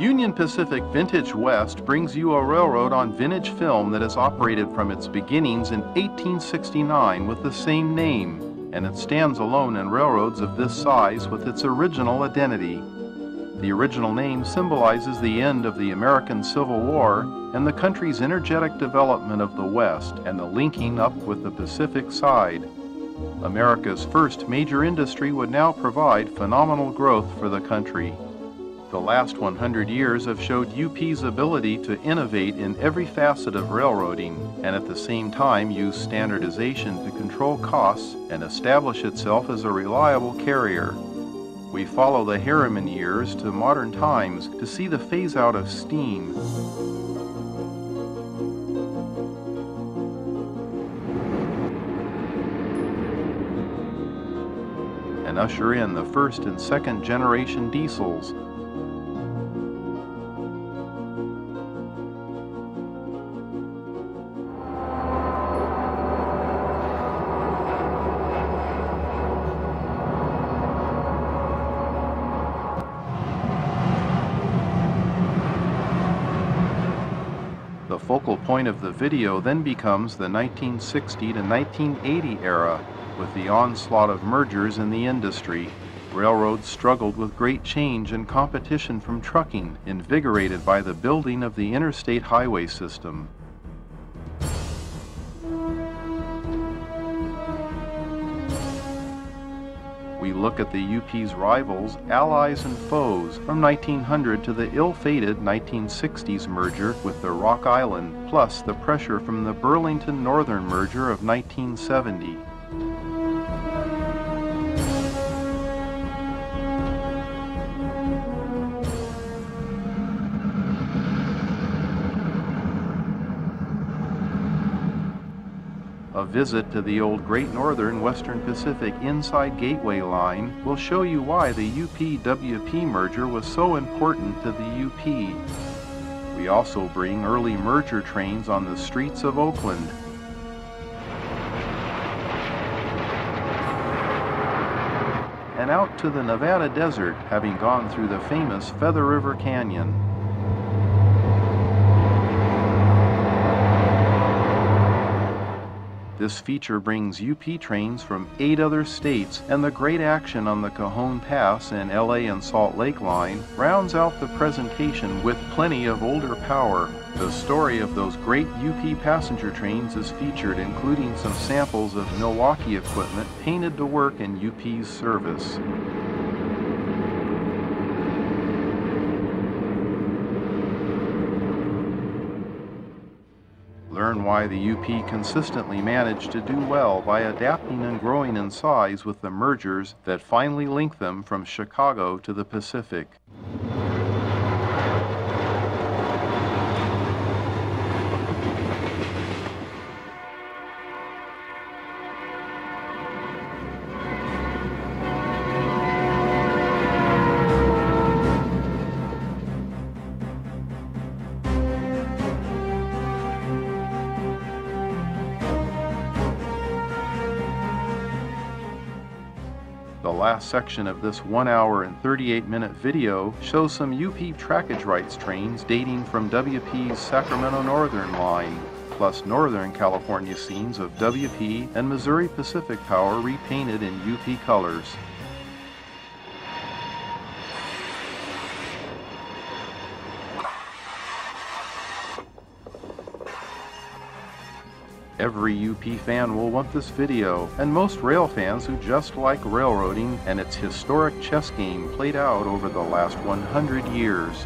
Union Pacific Vintage West brings you a railroad on vintage film that has operated from its beginnings in 1869 with the same name, and it stands alone in railroads of this size with its original identity. The original name symbolizes the end of the American Civil War and the country's energetic development of the West and the linking up with the Pacific side. America's first major industry would now provide phenomenal growth for the country. The last 100 years have showed UP's ability to innovate in every facet of railroading and at the same time use standardization to control costs and establish itself as a reliable carrier. We follow the Harriman years to modern times to see the phase out of steam. And usher in the first and second generation diesels. The focal point of the video then becomes the 1960 to 1980 era. With the onslaught of mergers in the industry, railroads struggled with great change and competition from trucking, invigorated by the building of the interstate highway system. We look at the UP's rivals, allies, and foes from 1900 to the ill-fated 1960s merger with the Rock Island, plus the pressure from the Burlington Northern merger of 1970. A visit to the old Great Northern Western Pacific Inside Gateway line will show you why the UP-WP merger was so important to the UP. We also bring early merger trains on the streets of Oakland. And out to the Nevada desert, having gone through the famous Feather River Canyon. This feature brings UP trains from 8 other states, and the great action on the Cajon Pass and LA and Salt Lake line rounds out the presentation with plenty of older power. The story of those great UP passenger trains is featured, including some samples of Milwaukee equipment painted to work in UP's service. Learn why the UP consistently managed to do well by adapting and growing in size with the mergers that finally linked them from Chicago to the Pacific. The last section of this 1 hour and 38-minute video shows some UP trackage rights trains dating from WP's Sacramento Northern line, plus Northern California scenes of WP and Missouri Pacific Power repainted in UP colors. Every UP fan will want this video, and most rail fans who just like railroading and its historic chess game played out over the last 100 years.